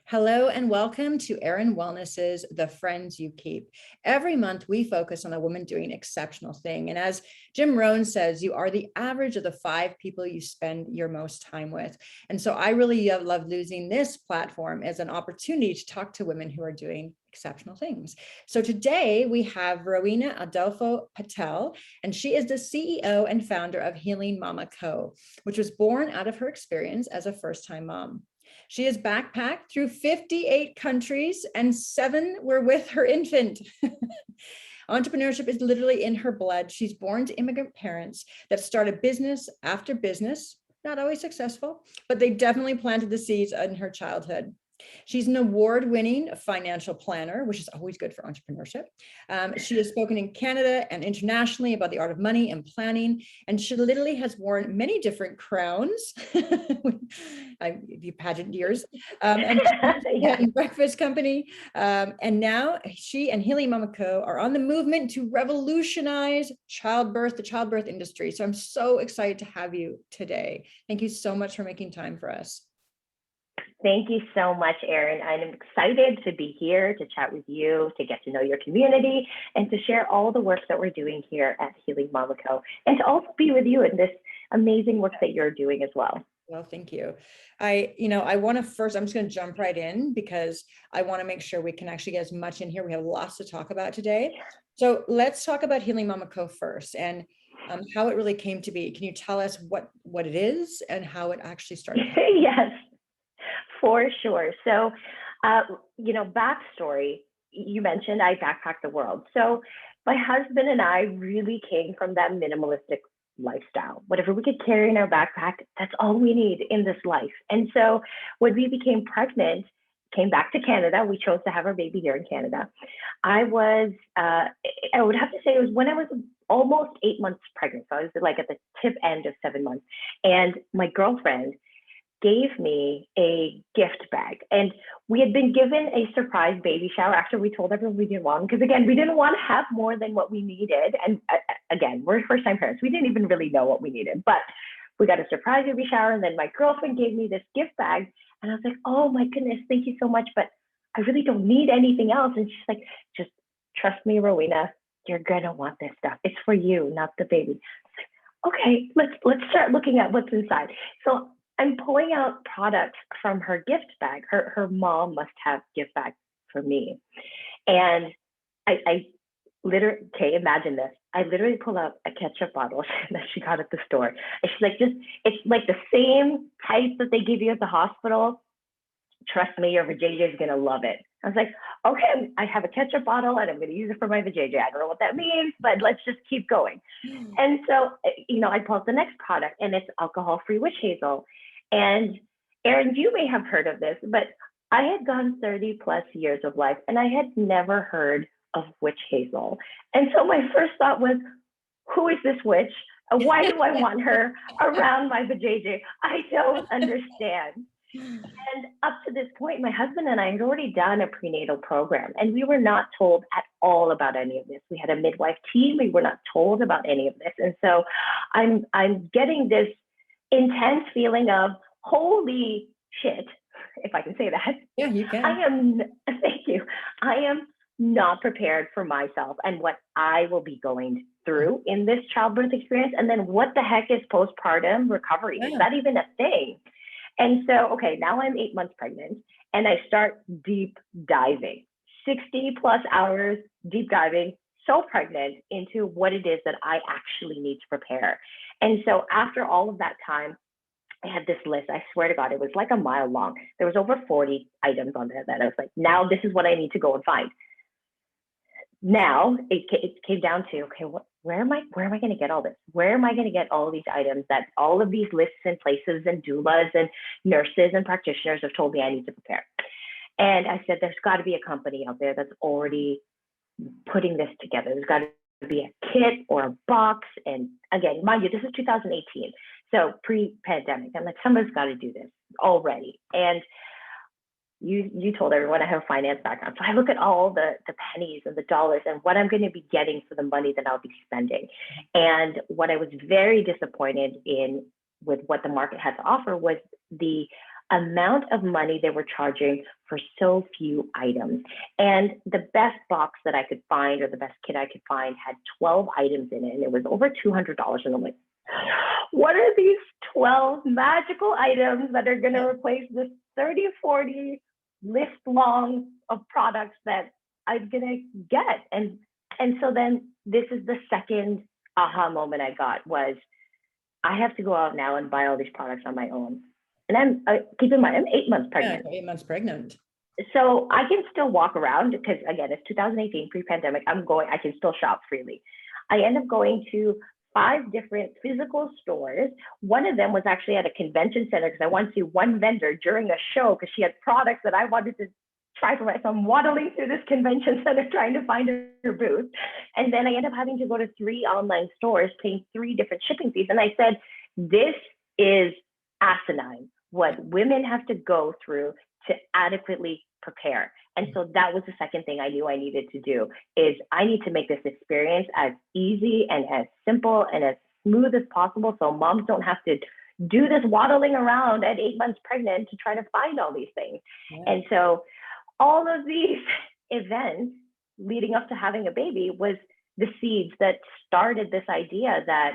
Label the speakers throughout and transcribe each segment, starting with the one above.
Speaker 1: Hello and welcome to Erin Wellness's The Friends You Keep. Every month we focus on a woman doing an exceptional thing. And as Jim Rohn says, you are the average of the 5 people you spend your most time with. And so I really love using this platform as an opportunity to talk to women who are doing exceptional things. So today we have Rowena Adolfo Patel, and she is the CEO and founder of Healing Mama Co., which was born out of her experience as a first-time mom. She has backpacked through 58 countries and 7 were with her infant. Entrepreneurship is literally in her blood. She's born to immigrant parents that started business after business, not always successful, but they definitely planted the seeds in her childhood. She's an award-winning financial planner, which is always good for entrepreneurship. She has spoken in Canada and internationally about the art of money and planning, and she literally has worn many different crowns, the pageant years, and she had a breakfast company. And now she and Healing Mama Co. are on the movement to revolutionize childbirth, the childbirth industry. So I'm so excited to have you today. Thank you so much for making time for us.
Speaker 2: Thank you so much, Erin. I'm excited to be here to chat with you, to get to know your community, and to share all the work that we're doing here at Healing Mama Co., and to also be with you in this amazing work that you're doing as well.
Speaker 1: Well, thank you. I want to first, I'm just going to jump right in because I want to make sure we can actually get as much in here. We have lots to talk about today. So let's talk about Healing Mama Co. first and how it really came to be. Can you tell us what it is and how it actually started?
Speaker 2: Yes. For sure. So, backstory, you mentioned I backpacked the world. So my husband and I really came from that minimalistic lifestyle. Whatever we could carry in our backpack, that's all we need in this life. And so when we became pregnant, came back to Canada, we chose to have our baby here in Canada. I would have to say it was when I was almost 8 months pregnant. So I was like at the tip end of 7 months. And my girlfriend gave me a gift bag. And we had been given a surprise baby shower after we told everyone we didn't want, because again, we didn't want to have more than what we needed. And again, we're first-time parents. We didn't even really know what we needed, but we got a surprise baby shower. And then my girlfriend gave me this gift bag. And I was like, oh my goodness, thank you so much. But I really don't need anything else. And she's like, just trust me, Rowena, you're gonna want this stuff. It's for you, not the baby. Like, okay, let's start looking at what's inside. So I'm pulling out products from her gift bag. Her mom must have gift bags for me. And I literally, okay, imagine this. I literally pull out a ketchup bottle that she got at the store. And she's like, it's like the same type that they give you at the hospital. Trust me, your vajayjay is going to love it. I was like, okay, I have a ketchup bottle and I'm going to use it for my vajayjay. I don't know what that means, but let's just keep going. And so, I pull out the next product and it's alcohol-free witch hazel. And Erin, you may have heard of this, but I had gone 30 plus years of life and I had never heard of witch hazel. And so my first thought was, who is this witch? Why do I want her around my vajayjay? I don't understand. And up to this point, my husband and I had already done a prenatal program, and we were not told at all about any of this. We had a midwife team. We were not told about any of this. And so I'm getting this intense feeling of, holy shit, if I can say that.
Speaker 1: Yeah, you can.
Speaker 2: Thank you. I am not prepared for myself and what I will be going through in this childbirth experience. And then what the heck is postpartum recovery? Yeah. Is that even a thing? And so, okay, now I'm 8 months pregnant and I start deep diving, 60 plus hours deep diving, so pregnant into what it is that I actually need to prepare. And so after all of that time, I had this list. I swear to God, it was like a mile long. There was over 40 items on there that I was like, now this is what I need to go and find. Now it came down to, okay, where am I going to get all this? Where am I going to get all of these items that all of these lists and places and doulas and nurses and practitioners have told me I need to prepare? And I said, there's got to be a company out there that's already putting this together. There's got to be a kit or a box. And again, mind you, this is 2018. So pre-pandemic. I'm like, somebody's got to do this already. And you told everyone I have a finance background. So I look at all the pennies and the dollars and what I'm going to be getting for the money that I'll be spending. And what I was very disappointed in with what the market had to offer was the amount of money they were charging for so few items. And the best box that I could find, or the best kit I could find, had 12 items in it, and it was over $200. And I'm like, what are these 12 magical items that are going to replace this 30, 40 list long of products that I'm going to get? And so then this is the second aha moment I got, was I have to go out now and buy all these products on my own. And keep in mind, I'm 8 months pregnant.
Speaker 1: Yeah, 8 months pregnant.
Speaker 2: So I can still walk around, because again, it's 2018, pre-pandemic. I can still shop freely. I end up going to 5 different physical stores. One of them was actually at a convention center, because I went to see one vendor during a show because she had products that I wanted to try for myself. I'm waddling through this convention center trying to find her booth. And then I end up having to go to 3 online stores, paying 3 different shipping fees. And I said, this is asinine, what women have to go through to adequately prepare. And so that was the second thing I knew I needed to do, is I need to make this experience as easy and as simple and as smooth as possible, so moms don't have to do this waddling around at 8 months pregnant to try to find all these things. Yeah. And so all of these events leading up to having a baby was the seeds that started this idea that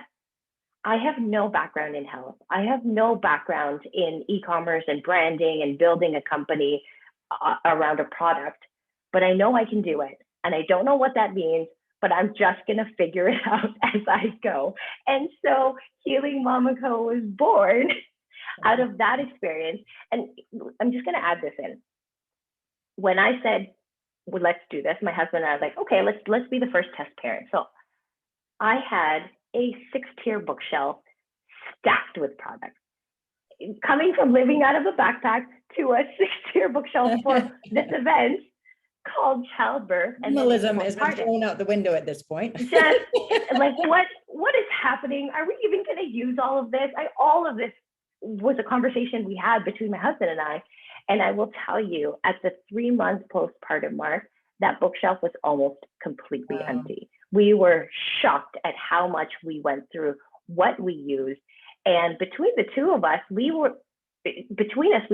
Speaker 2: I have no background in health. I have no background in e-commerce and branding and building a company around a product, but I know I can do it. And I don't know what that means, but I'm just going to figure it out as I go. And so Healing Mama Co. was born out of that experience. And I'm just going to add this in. When I said, well, let's do this, my husband and I were like, okay, let's be the first test parent. So I had a 6-tier bookshelf stacked with products. Coming from living out of a backpack to a 6-tier bookshelf for this event called childbirth. And
Speaker 1: minimalism has been thrown out the window at this point.
Speaker 2: Just like, what is happening? Are we even going to use all of this? All of this was a conversation we had between my husband and I. And I will tell you, at the 3-month postpartum mark, that bookshelf was almost completely empty. We were shocked at how much we went through, what we used. And between the two of us, we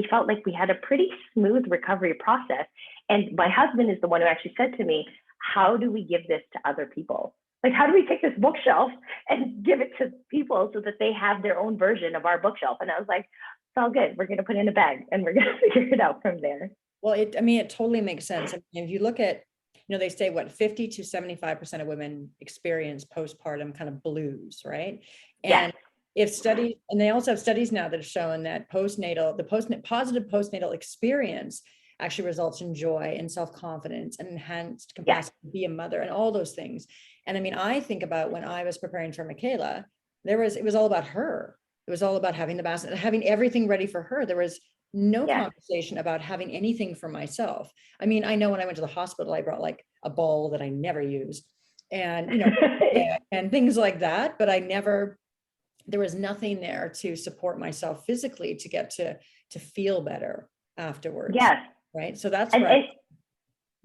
Speaker 2: felt like we had a pretty smooth recovery process. And my husband is the one who actually said to me, how do we give this to other people? Like, how do we take this bookshelf and give it to people so that they have their own version of our bookshelf? And I was like, it's all good. We're going to put it in a bag and we're going to figure it out from there.
Speaker 1: Well, it totally makes sense. I mean, if you look at, they say 50 to 75% of women experience postpartum kind of blues, right? And if studies, and they also have studies now that have shown that positive postnatal experience actually results in joy and self-confidence and enhanced capacity to be a mother and all those things. And I mean, I think about when I was preparing for Michaela, it was all about her. It was all about having the basket, having everything ready for her. There was no conversation about having anything for myself. I mean, I know when I went to the hospital, I brought like a ball that I never used and, and things like that, but there was nothing there to support myself physically to get to feel better afterwards. Yes. Right. So that's right.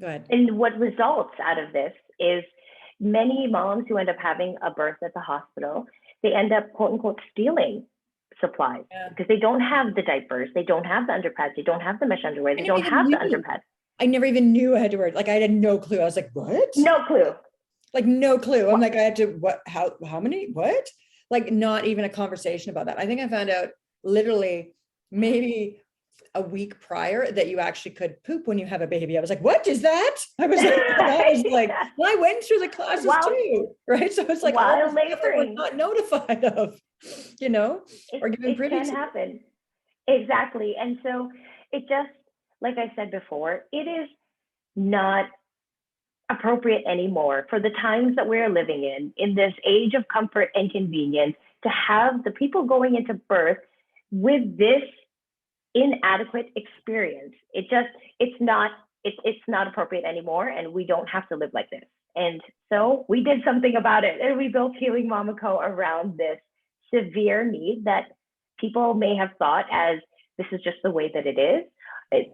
Speaker 1: Go ahead.
Speaker 2: And what results out of this is many moms who end up having a birth at the hospital, they end up, quote unquote, stealing supplies because they don't have the diapers, they don't have the underpads, they don't have the mesh underwear, they don't have the underpads.
Speaker 1: I never even knew I had to wear it. Like, I had no clue. I was like, what?
Speaker 2: No clue.
Speaker 1: Like, no clue. I'm like, I had to, what, how many, what? Like, not even a conversation about that. I think I found out literally maybe a week prior that you actually could poop when you have a baby. I was like, what is that? I was like, well, I went through the classes too, right? So it's like,
Speaker 2: while
Speaker 1: we're not notified of, or given privy to.
Speaker 2: It can happen. Exactly. And so it just, like I said before, it is not appropriate anymore for the times that we're living in this age of comfort and convenience, to have the people going into birth with this inadequate experience. It's not appropriate anymore, and we don't have to live like this. And so we did something about it, and we built Healing Mama Co. around this severe need that people may have thought as, this is just the way that it is.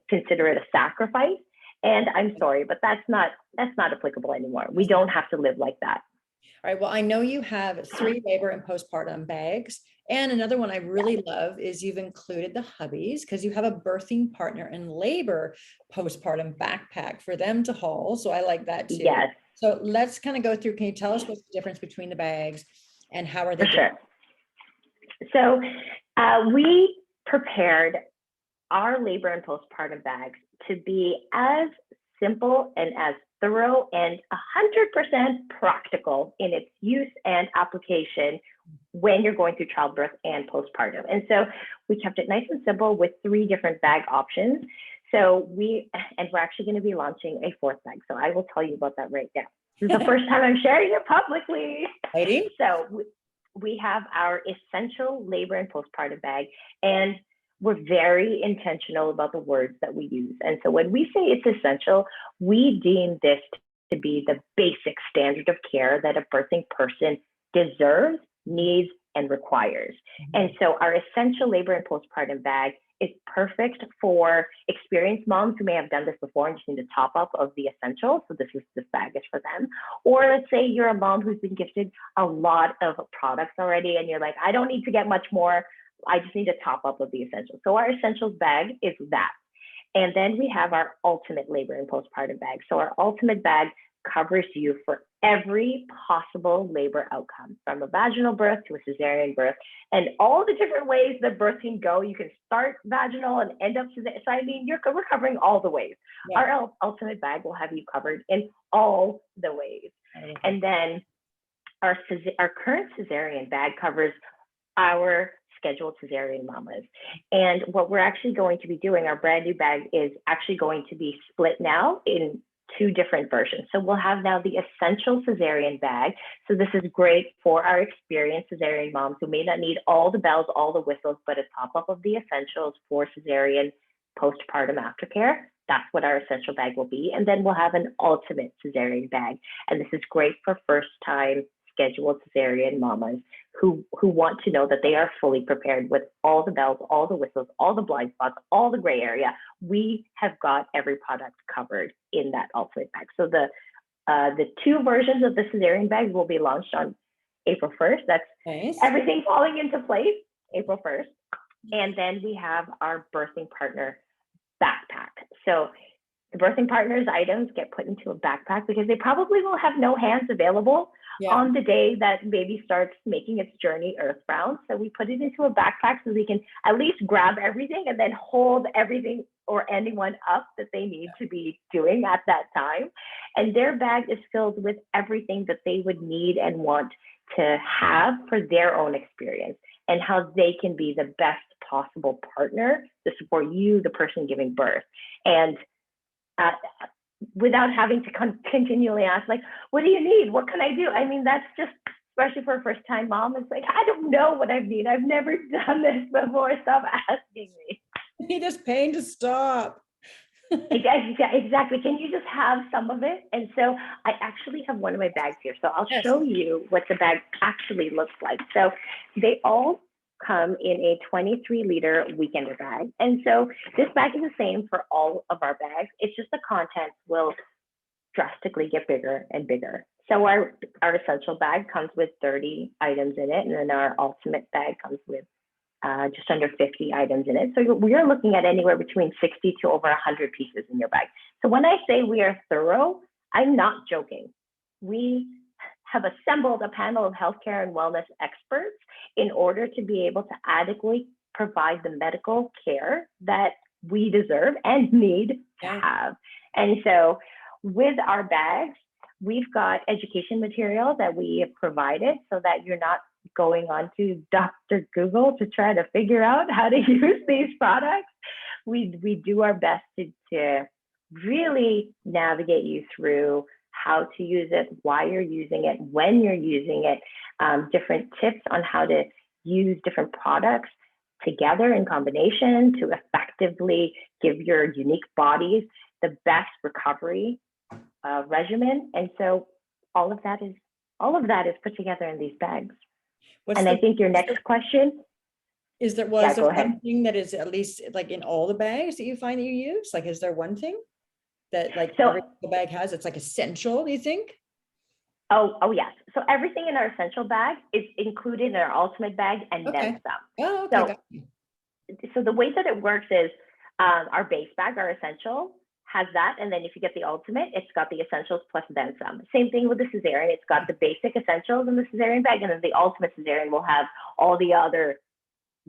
Speaker 2: Consider it a sacrifice. And I'm sorry, but that's not applicable anymore. We don't have to live like that.
Speaker 1: All right. Well, I know you have 3 labor and postpartum bags, And another one I really love is you've included the hubbies because you have a birthing partner and labor postpartum backpack for them to haul. So I like that too.
Speaker 2: Yes,
Speaker 1: So let's kind of go through. Can you tell us what's the difference between the bags and how are they
Speaker 2: for sure.
Speaker 1: different?
Speaker 2: So we prepared our labor and postpartum bags to be as simple and as thorough and 100% practical in its use and application when you're going through childbirth and postpartum. And so we kept it nice and simple with 3 different bag options. So we're actually going to be launching a 4th bag. So I will tell you about that right now. This is the first time I'm sharing it publicly.
Speaker 1: Lady?
Speaker 2: So we have our essential labor and postpartum bag, and we're very intentional about the words that we use. And so when we say it's essential, we deem this to be the basic standard of care that a birthing person deserves, needs, and requires. And so our essential labor and postpartum bag is perfect for experienced moms who may have done this before and just need a top up of the essentials. So this bag is for them. Or let's say you're a mom who's been gifted a lot of products already and you're like, I don't need to get much more. I just need a top up of the essentials. So our essentials bag is that. And then we have our ultimate labor and postpartum bag. So our ultimate bag covers you for every possible labor outcome, from a vaginal birth to a cesarean birth, and all the different ways that birth can go. You can start vaginal and end up cesarean. So I mean, we're covering all the ways. Yeah. Our ultimate bag will have you covered in all the ways. And then our current cesarean bag covers our scheduled cesarean mamas. And what we're actually going to be doing, our brand new bag is actually going to be split now in 2 different versions. So we'll have now the essential cesarean bag. So this is great for our experienced cesarean moms who may not need all the bells, all the whistles, but a top up of the essentials for cesarean postpartum aftercare. That's what our essential bag will be. And then we'll have an ultimate cesarean bag. And this is great for first time scheduled cesarean mamas who want to know that they are fully prepared with all the bells, all the whistles, all the blind spots, all the gray area. We have got every product covered in that ultimate bag. So the 2 versions of the cesarean bag will be launched on April 1st. That's nice. Everything falling into place, April 1st. And then we have our birthing partner backpack. So the birthing partner's items get put into a backpack because they probably will have no hands available on the day that baby starts making its journey earthbound. So we put it into a backpack so we can at least grab everything and then hold everything or anyone up that they need to be doing at that time. And their bag is filled with everything that they would need and want to have for their own experience and how they can be the best possible partner to support you, the person giving birth. And without having to continually ask, like, what do you need? What can I do? I mean, that's just, especially for a first-time mom, it's like, I don't know what I need. I've never done this before. Stop asking me.
Speaker 1: He just paying to stop.
Speaker 2: Exactly. Can you just have some of it? And so I actually have one of my bags here. So I'll show you what the bag actually looks like. So they all come in a 23-liter weekender bag. And so this bag is the same for all of our bags. It's just the contents will drastically get bigger and bigger. So our essential bag comes with 30 items in it. And then our ultimate bag comes with just under 50 items in it. So we are looking at anywhere between 60 to over 100 pieces in your bag. So when I say we are thorough, I'm not joking. We have assembled a panel of healthcare and wellness experts in order to be able to adequately provide the medical care that we deserve and need to have. And so with our bags, we've got education material that we have provided so that you're not going on to Dr. Google to try to figure out how to use these products. We do our best to really navigate you through how to use it, why you're using it, when you're using it, different tips on how to use different products together in combination to effectively give your unique bodies the best recovery regimen. And so all of that is put together in these bags. I think your next question
Speaker 1: is there one thing that is at least like in all the bags that you find that you use? Like, is there one thing that like every bag has, it's like essential, do you think?
Speaker 2: Oh, yes. So everything in our essential bag is included in our ultimate bag and then
Speaker 1: Okay.
Speaker 2: some.
Speaker 1: Oh, okay. Got
Speaker 2: So,
Speaker 1: you.
Speaker 2: so the way that it works is our base bag, our essential, has that. And then if you get the ultimate, it's got the essentials plus then some. Same thing with the cesarean. It's got the basic essentials in the cesarean bag, and then the ultimate cesarean will have all the other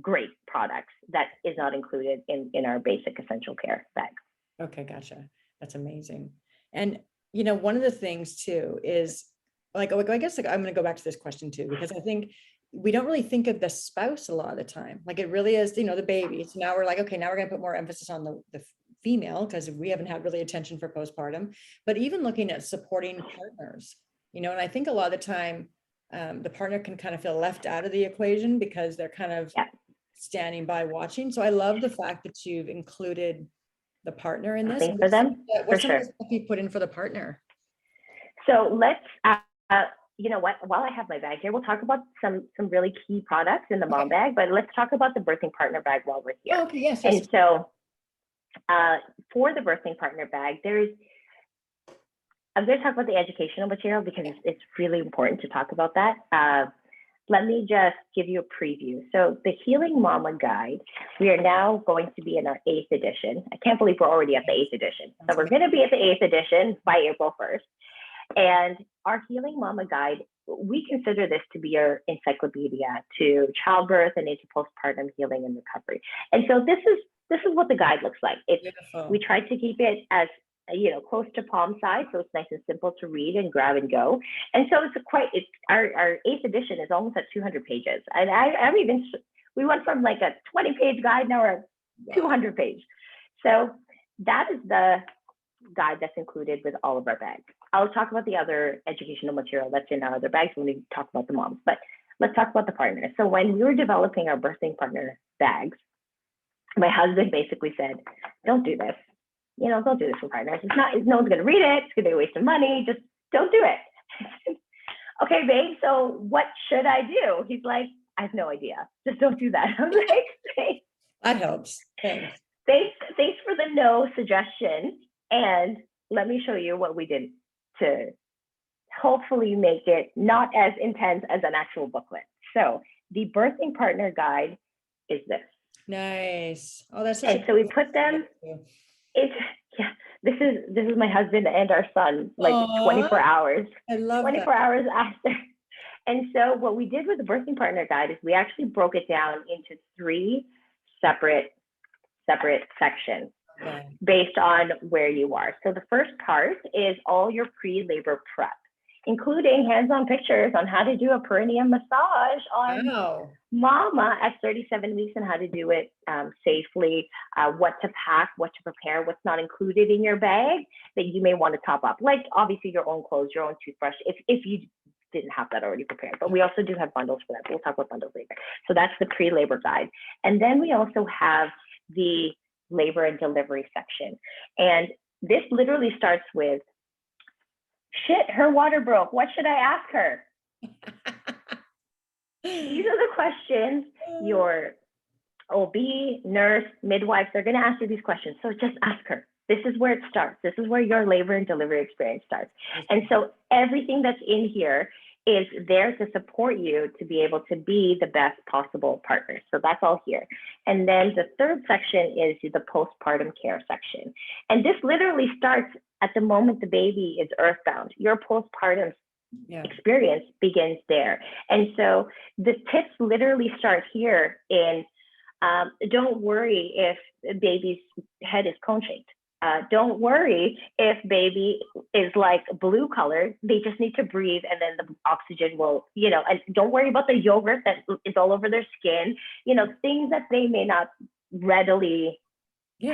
Speaker 2: great products that is not included in our basic essential care bag.
Speaker 1: Okay, gotcha. That's amazing. And you know, one of the things too is like, I guess like I'm going to go back to this question too, because I think we don't really think of the spouse a lot of the time. Like it really is, you know, the baby. So now we're like, okay, now we're going to put more emphasis on the female because we haven't had really attention for postpartum, but even looking at supporting partners, you know, and I think a lot of the time the partner can kind of feel left out of the equation because they're kind of
Speaker 2: Yeah.
Speaker 1: standing by watching. So I love the fact that you've included the partner in this.
Speaker 2: Something for them, for
Speaker 1: What's some of the
Speaker 2: sure.
Speaker 1: stuff you put in for the partner?
Speaker 2: So let's, you know what, while I have my bag here, we'll talk about some really key products in the mom
Speaker 1: Okay.
Speaker 2: bag, but let's talk about the birthing partner bag while we're here.
Speaker 1: Oh, okay. Yes. Yes.
Speaker 2: And so for the birthing partner bag, I'm going to talk about the educational material because it's really important to talk about that. Let me just give you a preview. So the Healing Mama Guide, we are now going to be in our 8th edition. I can't believe we're already at the 8th edition. So we're going to be at the 8th edition by April 1st. And our Healing Mama Guide, we consider this to be our encyclopedia to childbirth and into postpartum healing and recovery. And so this is what the guide looks like. We tried to keep it as close to palm size, so it's nice and simple to read and grab and go. And so it's our 8th edition is almost at 200 pages. And we went from like a 20-page guide, now we're at 200 page. So that is the guide that's included with all of our bags. I'll talk about the other educational material that's in our other bags when we talk about the moms, but let's talk about the partner. So when we were developing our birthing partner bags, my husband basically said, don't do this. Don't do this for partners. No one's going to read it. It's going to be a waste of money. Just don't do it. Okay, babe. So what should I do? He's like, I have no idea. Just don't do that. I'm like, thanks.
Speaker 1: That helps. Thanks.
Speaker 2: Thanks for the no suggestion. And let me show you what we did to hopefully make it not as intense as an actual booklet. So the birthing partner guide is this.
Speaker 1: Nice. Oh, that's
Speaker 2: so we put them. This is my husband and our son, like 24 hours.
Speaker 1: I love
Speaker 2: 24 hours after. And so what we did with the birthing partner guide is we actually broke it down into 3 separate sections based on where you are. So the first part is all your pre-labor prep, including hands-on pictures on how to do a perineum massage on mama at 37 weeks and how to do it safely, what to pack, what to prepare, what's not included in your bag that you may want to top up, like obviously your own clothes, your own toothbrush, if you didn't have that already prepared. But we also do have bundles for that. We'll talk about bundles later. So that's the pre-labor guide. And then we also have the labor and delivery section. And this literally starts with, shit, her water broke. What should I ask her? These are the questions your OB, nurse, midwives, they're going to ask you these questions. So just ask her. This is where it starts. This is where your labor and delivery experience starts. And so everything that's in here is there to support you to be able to be the best possible partner. So that's all here. And then the third section is the postpartum care section. And this literally starts at the moment the baby is earthbound. Your postpartum experience begins there. And so the tips literally start here in, don't worry if baby's head is cone-shaped. Don't worry if baby is like blue colored, they just need to breathe and then the oxygen will, and don't worry about the yogurt that is all over their skin, things that they may not readily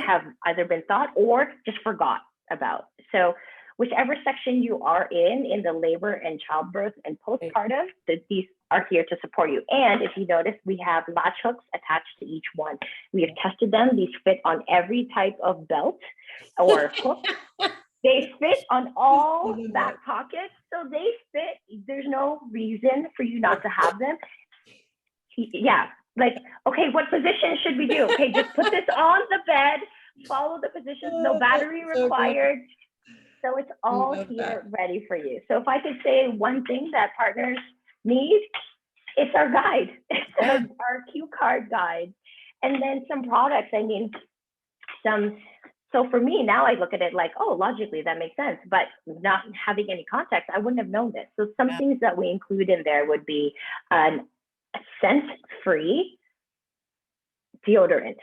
Speaker 2: have either been thought or just forgot about. So whichever section you are in the labor and childbirth and postpartum, these are here to support you. And if you notice, we have latch hooks attached to each one. We have tested them. These fit on every type of belt or hook. They fit on all back pockets. So they fit. There's no reason for you not to have them. Yeah. Like, okay, what position should we do? Okay, just put this on the bed, follow the positions, no battery required. So it's all
Speaker 1: Love
Speaker 2: here
Speaker 1: that.
Speaker 2: ready for you. So if I could say one thing that partners need, it's our guide. It's our cue card guide. And then some products, I mean, so for me, now I look at it like, oh, logically that makes sense. But not having any context, I wouldn't have known this. So some things that we include in there would be an scent-free deodorant.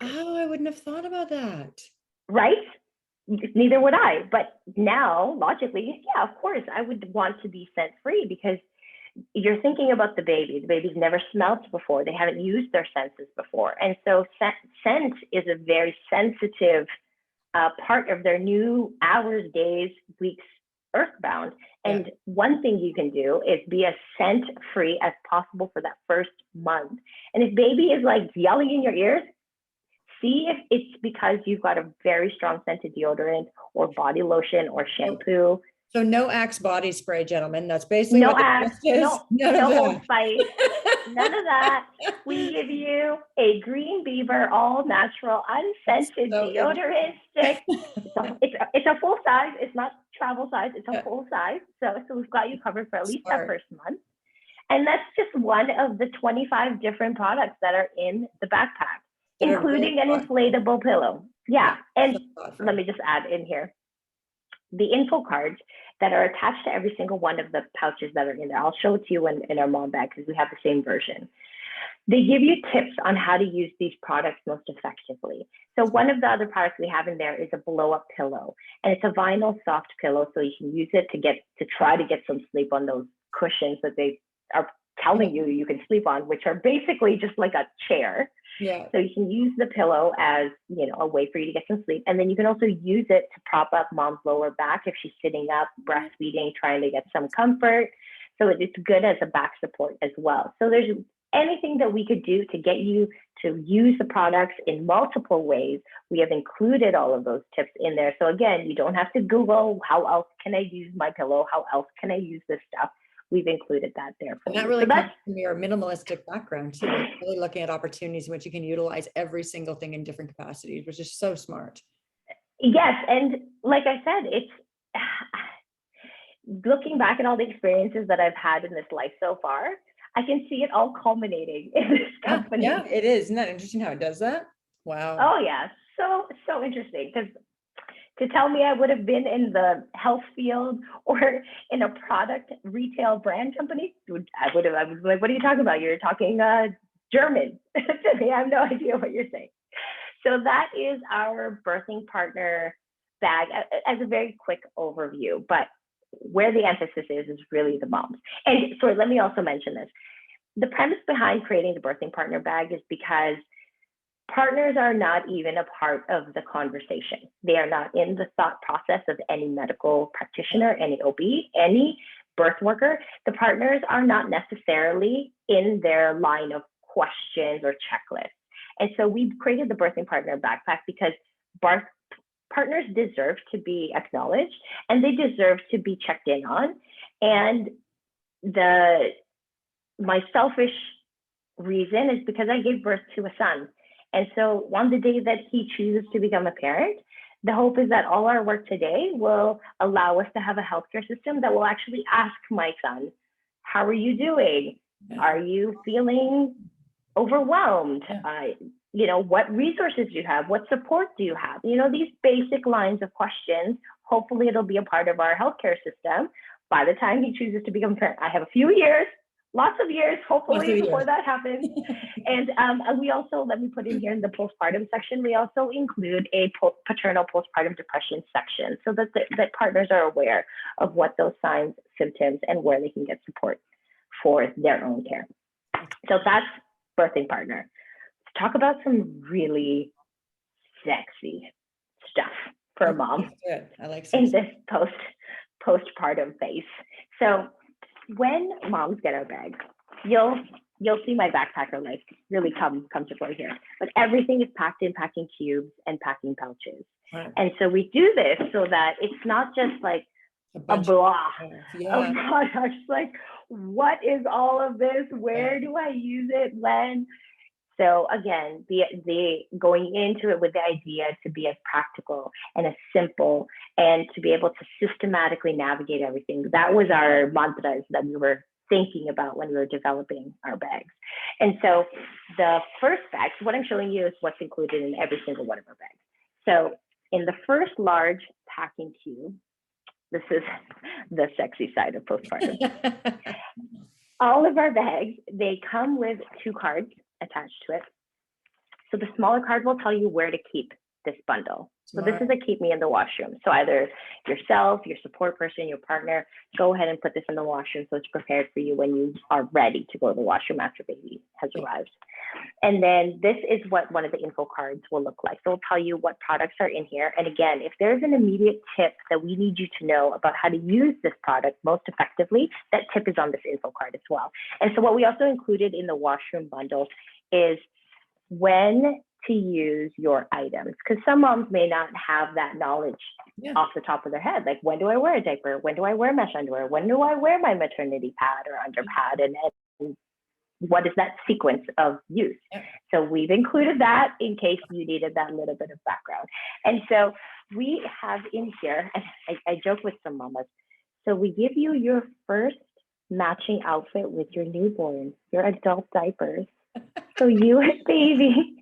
Speaker 1: Oh, I wouldn't have thought about that.
Speaker 2: Right? Neither would I. But now, logically, yeah, of course, I would want to be scent-free because you're thinking about the baby. The baby's never smelled before. They haven't used their senses before. And so scent is a very sensitive part of their new hours, days, weeks, earthbound. And one thing you can do is be as scent-free as possible for that first month. And if baby is like yelling in your ears, see if it's because you've got a very strong scented deodorant or body lotion or shampoo.
Speaker 1: So no Axe body spray, gentlemen. That's basically
Speaker 2: No
Speaker 1: what the
Speaker 2: Axe,
Speaker 1: twist is.
Speaker 2: no Old Spice, none of that. We give you a Green Beaver all natural unscented deodorant stick. It's a full size. It's not travel size. It's a full size. So we've got you covered for at least that first month. And that's just one of the 25 different products that are in the backpack, including an inflatable pillow. Yeah. And let me just add in here the info cards that are attached to every single one of the pouches that are in there. I'll show it to you in our mom bag because we have the same version. They give you tips on how to use these products most effectively. So one of the other products we have in there is a blow-up pillow, and it's a vinyl soft pillow, so you can use it to try to get some sleep on those cushions that they are telling you can sleep on, which are basically just like a chair.
Speaker 1: Yeah.
Speaker 2: So you can use the pillow as, a way for you to get some sleep. And then you can also use it to prop up mom's lower back if she's sitting up, breastfeeding, trying to get some comfort. So it's good as a back support as well. So there's anything that we could do to get you to use the products in multiple ways. We have included all of those tips in there. So again, you don't have to Google, how else can I use my pillow? How else can I use this stuff? We've included that there for
Speaker 1: and that
Speaker 2: you.
Speaker 1: really comes from your minimalistic background too. Really looking at opportunities in which you can utilize every single thing in different capacities, which is so smart.
Speaker 2: Yes, and like I said, it's looking back at all the experiences that I've had in this life so far, I can see it all culminating in this company.
Speaker 1: Yeah, it is. Isn't that interesting how it does that? Wow.
Speaker 2: Oh yeah, so interesting, because to tell me I would have been in the health field or in a product retail brand company, I was like, what are you talking about? You're talking German to me. I have no idea what you're saying. So that is our birthing partner bag as a very quick overview, but where the emphasis is really the moms. And sorry, let me also mention this. The premise behind creating the birthing partner bag is because partners are not even a part of the conversation. They are not in the thought process of any medical practitioner, any OB, any birth worker. The partners are not necessarily in their line of questions or checklists. And so we've created the birthing partner backpack because partners deserve to be acknowledged and they deserve to be checked in on. And my selfish reason is because I gave birth to a son. And so on the day that he chooses to become a parent, the hope is that all our work today will allow us to have a healthcare system that will actually ask my son, how are you doing? Are you feeling overwhelmed? What resources do you have? What support do you have? These basic lines of questions. Hopefully it'll be a part of our healthcare system by the time he chooses to become a parent. I have a few years, lots of years, hopefully, before that happens. And we also, let me put in here in the postpartum section, we also include a paternal postpartum depression section so that partners are aware of what those signs, symptoms, and where they can get support for their own care. So that's birthing partner. Let's talk about some really sexy stuff for a mom
Speaker 1: I like
Speaker 2: in this postpartum phase. So when moms get our bag, you'll see my backpacker like really come to play here. But everything is packed in packing cubes and packing pouches. Right. And so we do this so that it's not just like a blah of products. Like, what is all of this? Where do I use it? When? So again, the going into it with the idea to be as practical and as simple and to be able to systematically navigate everything. That was our mantras that we were thinking about when we were developing our bags. And so the first bag, so what I'm showing you is what's included in every single one of our bags. So in the first large packing cube, this is the sexy side of postpartum. All of our bags, they come with 2 cards attached to it. So the smaller card will tell you where to keep this bundle. So this is a keep me in the washroom. So either yourself, your support person, your partner, go ahead and put this in the washroom so it's prepared for you when you are ready to go to the washroom after baby has arrived. And then this is what one of the info cards will look like. So it'll tell you what products are in here. And again, if there's an immediate tip that we need you to know about how to use this product most effectively, that tip is on this info card as well. And so what we also included in the washroom bundle is when to use your items, because some moms may not have that knowledge off the top of their head. Like, when do I wear a diaper? When do I wear mesh underwear? When do I wear my maternity pad or underpad? And what is that sequence of use? So we've included that in case you needed that little bit of background. And so we have in here, and I joke with some mamas, so we give you your first matching outfit with your newborn, your adult diapers. So you and baby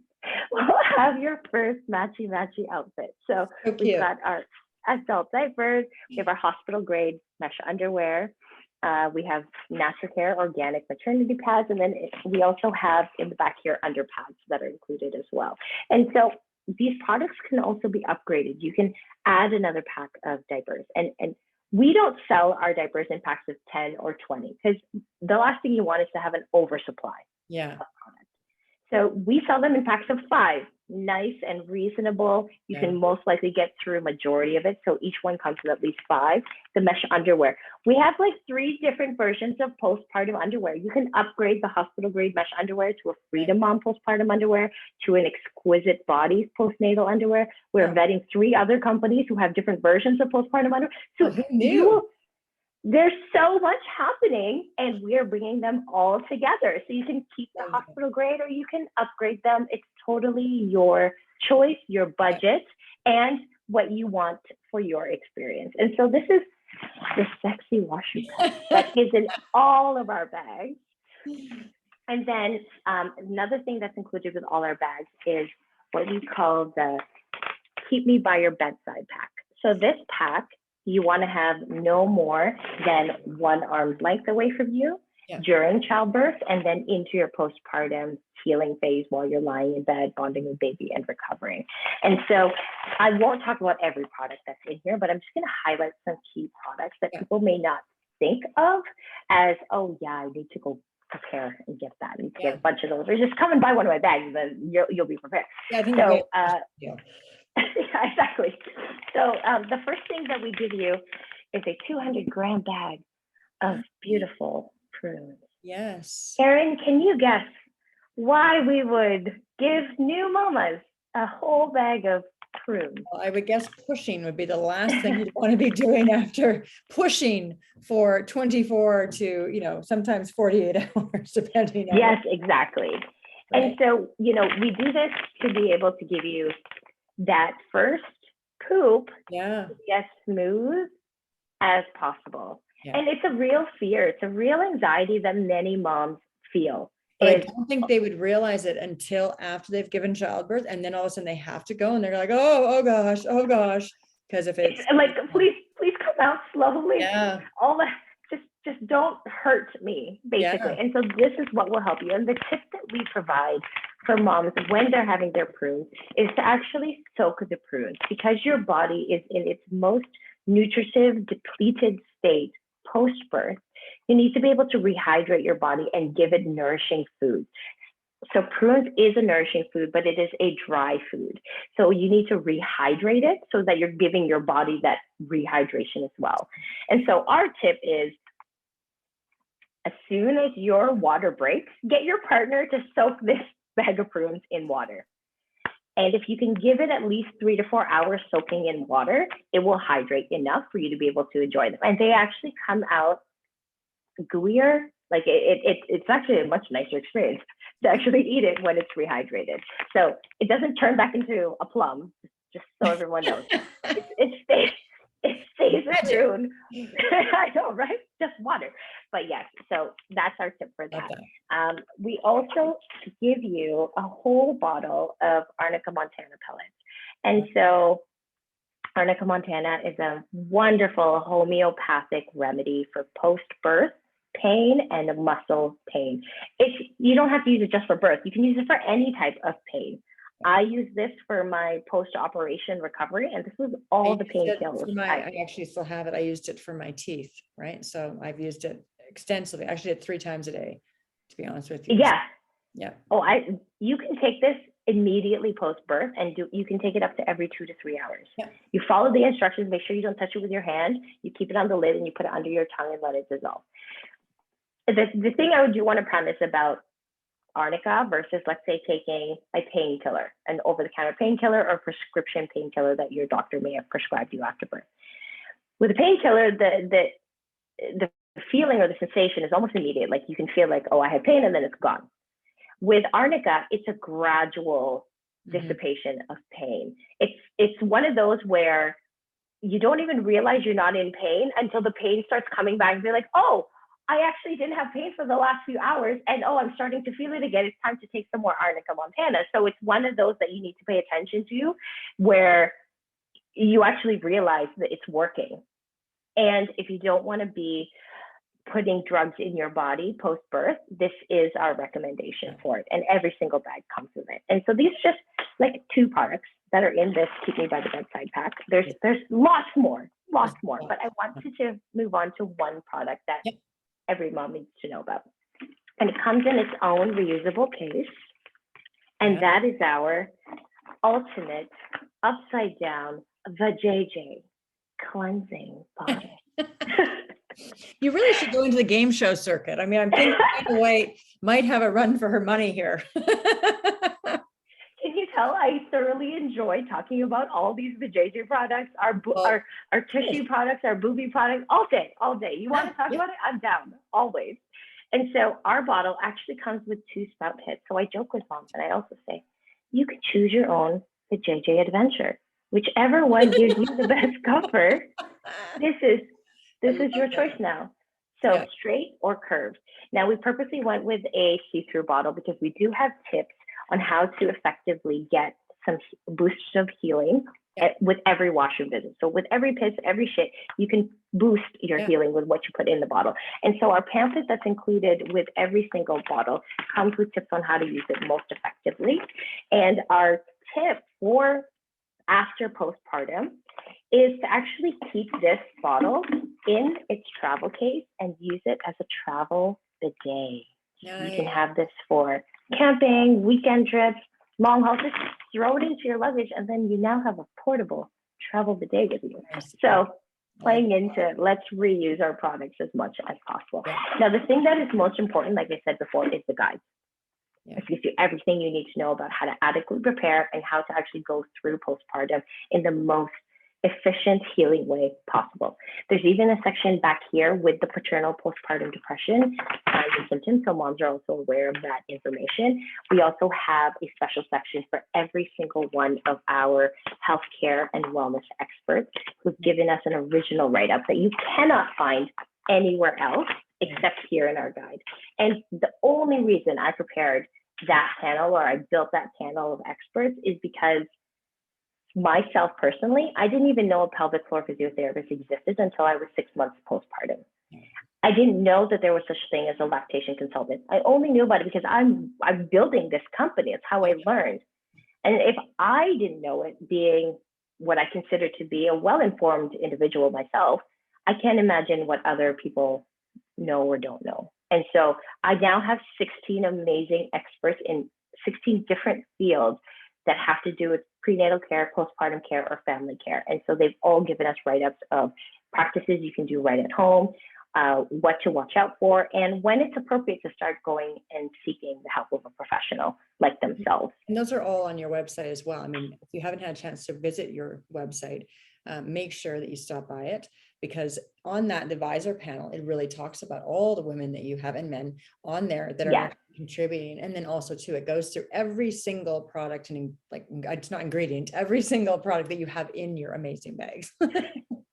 Speaker 2: will have your first matchy outfit. So we've got our adult diapers, we have our hospital grade mesh underwear, we have natural care organic maternity pads, and then we also have in the back here underpads that are included as well. And so these products can also be upgraded. You can add another pack of diapers, and we don't sell our diapers in packs of 10 or 20 because the last thing you want is to have an oversupply.
Speaker 1: Yeah.
Speaker 2: So we sell them in packs of 5, nice and reasonable. You can most likely get through a majority of it. So each one comes with at least 5. The mesh underwear. We have like 3 different versions of postpartum underwear. You can upgrade the hospital grade mesh underwear to a Freedom Mom postpartum underwear, to an Exquisite Bodies postnatal underwear. We're vetting 3 other companies who have different versions of postpartum underwear. So there's so much happening, and we're bringing them all together. So you can keep the hospital grade or you can upgrade them. It's totally your choice, your budget, and what you want for your experience. And so this is the sexy washing pad that is in all of our bags. And then another thing that's included with all our bags is what we call the Keep Me By Your Bedside pack. So this pack, you want to have no more than 1 arm's length away from you during childbirth, and then into your postpartum healing phase while you're lying in bed, bonding with baby and recovering. And so I won't talk about every product that's in here, but I'm just going to highlight some key products that people may not think of as, oh yeah, I need to go prepare and get that and get a bunch of those. Or just come and buy one of my bags, and then you'll be prepared.
Speaker 1: I think
Speaker 2: yeah, exactly. So the first thing that we give you is a 200-gram bag of beautiful prunes.
Speaker 1: Yes.
Speaker 2: Erin, can you guess why we would give new mamas a whole bag of prunes?
Speaker 1: Well, I would guess pushing would be the last thing you'd want to be doing after pushing for 24 to, sometimes 48 hours, depending on.
Speaker 2: Yes, exactly. Right. And so, we do this to be able to give you that first poop as smooth as possible. And it's a real fear. It's a real anxiety that many moms feel.
Speaker 1: But I don't think they would realize it until after they've given childbirth, and then all of a sudden they have to go, and they're like, oh gosh, because if it's
Speaker 2: like, please come out slowly.
Speaker 1: Yeah.
Speaker 2: All that, just don't hurt me, basically. And so this is what will help you. And the tip that we provide for moms when they're having their prunes is to actually soak the prunes, because your body is in its most nutritive, depleted state post-birth. You need to be able to rehydrate your body and give it nourishing food. So prunes is a nourishing food, but it is a dry food. So you need to rehydrate it so that you're giving your body that rehydration as well. And so our tip is, as soon as your water breaks, get your partner to soak this bag of prunes in water. And if you can give it at least 3 to 4 hours soaking in water, it will hydrate enough for you to be able to enjoy them. And they actually come out gooier. Like it's actually a much nicer experience to actually eat it when it's rehydrated. So it doesn't turn back into a plum, just so everyone knows. It It stays a prune. I know, right? Just water. But yes, so that's our tip for that. We also give you a whole bottle of arnica montana pellets. And so arnica montana is a wonderful homeopathic remedy for post-birth pain and muscle pain. You don't have to use it just for birth. You can use it for any type of pain. I use this for my post-operation recovery, and this was all the painkillers.
Speaker 1: I actually still have it. I used it for my teeth, right? So I've used it extensively. I actually did 3 times a day, to be honest with you.
Speaker 2: Yeah.
Speaker 1: Yeah.
Speaker 2: Oh, you can take this immediately post-birth, and you can take it up to every 2 to 3 hours.
Speaker 1: Yeah.
Speaker 2: You follow the instructions, make sure you don't touch it with your hand. You keep it on the lid and you put it under your tongue and let it dissolve. The thing I do want to premise about arnica versus, let's say, taking a painkiller, an over-the-counter painkiller or prescription painkiller that your doctor may have prescribed you after birth. With a painkiller, the feeling or the sensation is almost immediate. Like you can feel like, oh, I had pain, and then it's gone. With arnica, it's a gradual dissipation of pain. It's one of those where you don't even realize you're not in pain until the pain starts coming back and be like, oh, I actually didn't have pain for the last few hours, and oh, I'm starting to feel it again. It's time to take some more arnica montana. So it's one of those that you need to pay attention to, where you actually realize that it's working. And if you don't want to be putting drugs in your body post-birth, this is our recommendation for it. And every single bag comes with it. And so these are just like 2 products that are in this Keep Me by the Bedside pack. There's lots more, but I wanted to move on to one product that every mom needs to know about. And it comes in its own reusable case. And that is our ultimate upside down vajayjay cleansing bottle.
Speaker 1: You really should go into the game show circuit. I mean, I'm thinking Anna White might have a run for her money here.
Speaker 2: Can you tell I thoroughly enjoy talking about all these vajayjay products, our tissue products, our booby products, all day. You want to talk about it? I'm down, always. And so our bottle actually comes with 2 spout heads. So I joke with moms, and I also say, you can choose your own vajayjay adventure. Whichever one gives you the best comfort, this is your choice now. So straight or curved. Now, we purposely went with a see-through bottle because we do have tips on how to effectively get some boosts of healing with every washroom visit. So with every piss, every shit, you can boost your healing with what you put in the bottle. And so our pamphlet that's included with every single bottle comes with tips on how to use it most effectively. And our tip for after postpartum is to actually keep this bottle in its travel case and use it as a travel bidet. You can have this for camping, weekend trips, long hauls. Just throw it into your luggage, and then you now have a portable travel bidet with you. So playing into let's reuse our products as much as possible. Now, the thing that is most important, like I said before, is the guide. It gives you everything you need to know about how to adequately prepare and how to actually go through postpartum in the most efficient healing way possible. There's even a section back here with the paternal postpartum depression signs and symptoms, so moms are also aware of that information. We also have a special section for every single one of our healthcare and wellness experts who've given us an original write-up that you cannot find anywhere else except here in our guide. And the only reason I prepared that panel, or I built that panel of experts, is because myself personally, I didn't even know a pelvic floor physiotherapist existed until I was 6 months postpartum. I didn't know that there was such a thing as a lactation consultant. I only knew about it because I'm building this company. It's how I learned. And if I didn't know it, being what I consider to be a well-informed individual myself, I can't imagine what other people know or don't know. And so I now have 16 amazing experts in 16 different fields that have to do with prenatal care, postpartum care, or family care. And so they've all given us write-ups of practices you can do right at home, what to watch out for, and when it's appropriate to start going and seeking the help of a professional like themselves.
Speaker 1: And those are all on your website as well. I mean, if you haven't had a chance to visit your website, make sure that you stop by it, because on that advisor panel, it really talks about all the women that you have and men on there that are contributing. And then also too, it goes through every single product, and like, it's not ingredient, every single product that you have in your amazing bags.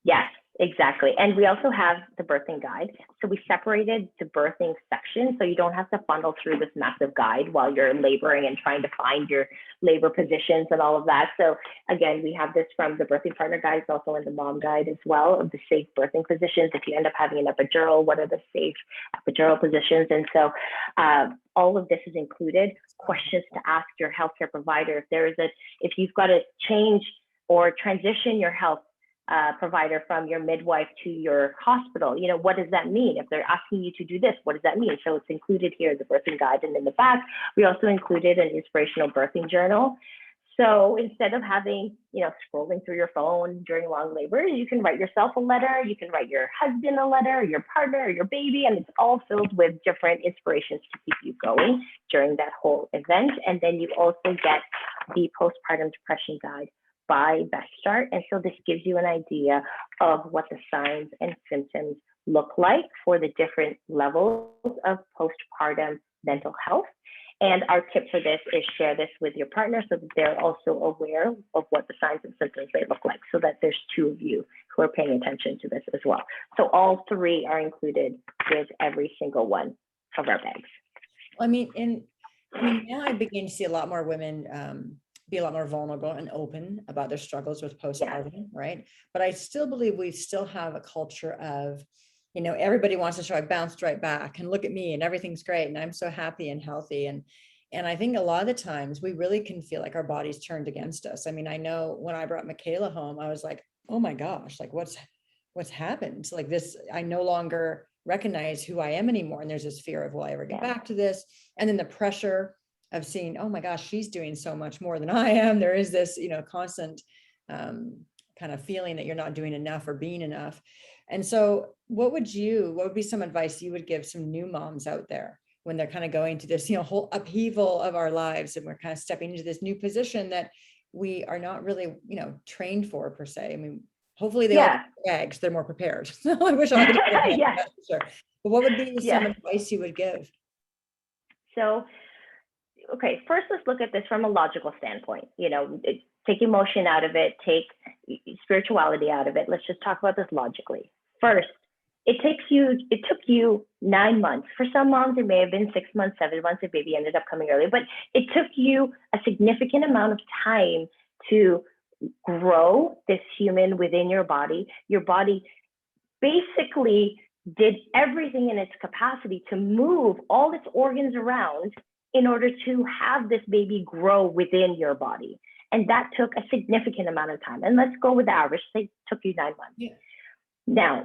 Speaker 2: Yes. Exactly. And we also have the birthing guide. So we separated the birthing section so you don't have to funnel through this massive guide while you're laboring and trying to find your labor positions and all of that. So again, we have this from the birthing partner guide. It's also in the mom guide as well of the safe birthing positions. If you end up having an epidural, what are the safe epidural positions? And so all of this is included. Questions to ask your healthcare provider. If you've got to change or transition your health provider from your midwife to your hospital, what does that mean? If they're asking you to do this, what does that mean? So it's included here, the birthing guide, and in the back, we also included an inspirational birthing journal. So instead of having, scrolling through your phone during long labor, you can write yourself a letter, you can write your husband a letter, or your partner, or your baby, and it's all filled with different inspirations to keep you going during that whole event. And then you also get the postpartum depression guide by Best Start. And so this gives you an idea of what the signs and symptoms look like for the different levels of postpartum mental health. And our tip for this is share this with your partner so that they're also aware of what the signs and symptoms they look like, so that there's two of you who are paying attention to this as well. So all three are included with every single one of our bags.
Speaker 1: Now I begin to see a lot more women be a lot more vulnerable and open about their struggles with postpartum, right? But I still believe we still have a culture of, everybody wants to show I bounced right back and look at me and everything's great and I'm so happy and healthy. And I think a lot of the times we really can feel like our bodies turned against us. I know when I brought Michaela home, I was like, oh my gosh, like what's happened? Like this, I no longer recognize who I am anymore. And there's this fear of, will I ever get back to this? And then the pressure of seeing, oh my gosh, she's doing so much more than I am. There is this, constant kind of feeling that you're not doing enough or being enough. And so what would be some advice you would give some new moms out there when they're kind of going to this, whole upheaval of our lives, and we're kind of stepping into this new position that we are not really, trained for per se? Hopefully they all get bags, they're more prepared. So I wish I could. Sure. But what would be some advice you would give?
Speaker 2: So, okay, first let's look at this from a logical standpoint. Take emotion out of it, take spirituality out of it. Let's just talk about this logically. First, it took you 9 months. For some moms, it may have been 6 months, 7 months if baby ended up coming early, but it took you a significant amount of time to grow this human within your body. Your body basically did everything in its capacity to move all its organs around in order to have this baby grow within your body. And that took a significant amount of time. And let's go with the average, say it took you 9 months. Yeah. Now,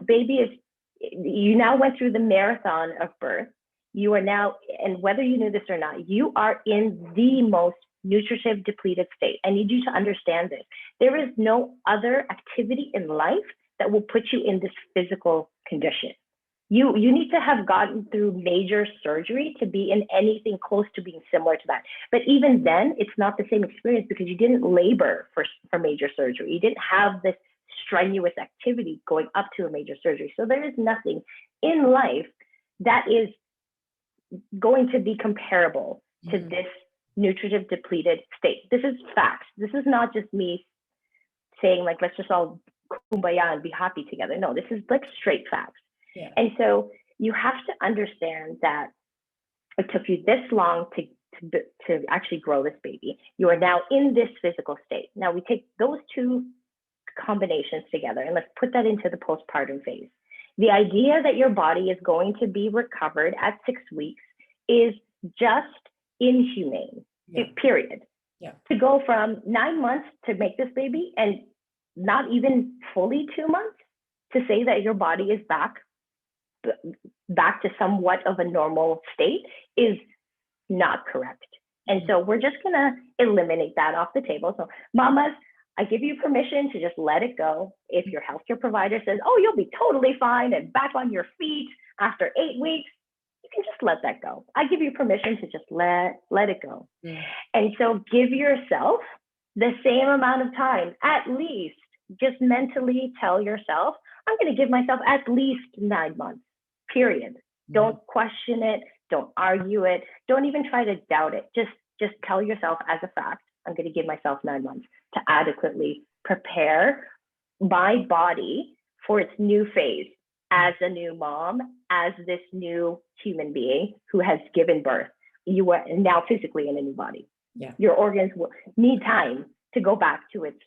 Speaker 2: you now went through the marathon of birth. You are now, and whether you knew this or not, you are in the most nutritive depleted state. I need you to understand this. There is no other activity in life that will put you in this physical condition. You need to have gotten through major surgery to be in anything close to being similar to that. But even then, it's not the same experience because you didn't labor for major surgery. You didn't have this strenuous activity going up to a major surgery. So there is nothing in life that is going to be comparable to this nutritive depleted state. This is facts. This is not just me saying like, let's just all kumbaya and be happy together. No, this is like straight facts. Yeah. And so you have to understand that it took you this long to actually grow this baby. You are now in this physical state. Now we take those two combinations together and let's put that into the postpartum phase. The idea that your body is going to be recovered at 6 weeks is just inhumane, period. Yeah. To go from 9 months to make this baby and not even fully 2 months to say that your body is back to somewhat of a normal state is not correct. And so we're just gonna eliminate that off the table. So mamas, I give you permission to just let it go. If your healthcare provider says, oh, you'll be totally fine and back on your feet after 8 weeks, you can just let that go. I give you permission to just let it go. And so give yourself the same amount of time, at least. Just mentally tell yourself, I'm going to give myself at least 9 months, period. Don't question it. Don't argue it. Don't even try to doubt it. Just tell yourself as a fact, I'm going to give myself 9 months to adequately prepare my body for its new phase as a new mom, as this new human being who has given birth. You are now physically in a new body.
Speaker 1: Yeah.
Speaker 2: Your organs will need time to go back to its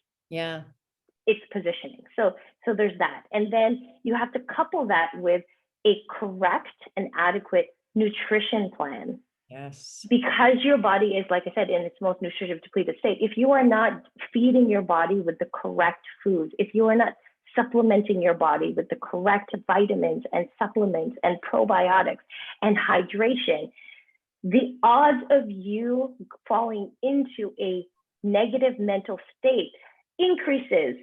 Speaker 2: positioning. So there's that. And then you have to couple that with a correct and adequate nutrition plan.
Speaker 1: Yes.
Speaker 2: Because your body is, like I said, in its most nutritive depleted state. If you are not feeding your body with the correct foods, if you are not supplementing your body with the correct vitamins and supplements and probiotics and hydration, the odds of you falling into a negative mental state increases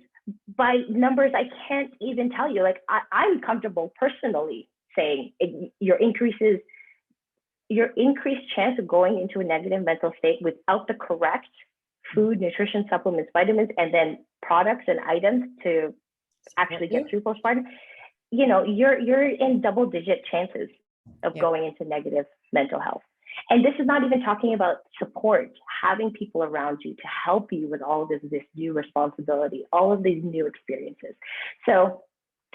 Speaker 2: by numbers I can't even tell you. Like I'm comfortable personally saying your increased chance of going into a negative mental state without the correct food, nutrition, supplements, vitamins, and then products and items to actually get through postpartum, you're in double-digit chances of going into negative mental health. And this is not even talking about support, having people around you to help you with all of this new responsibility, all of these new experiences. So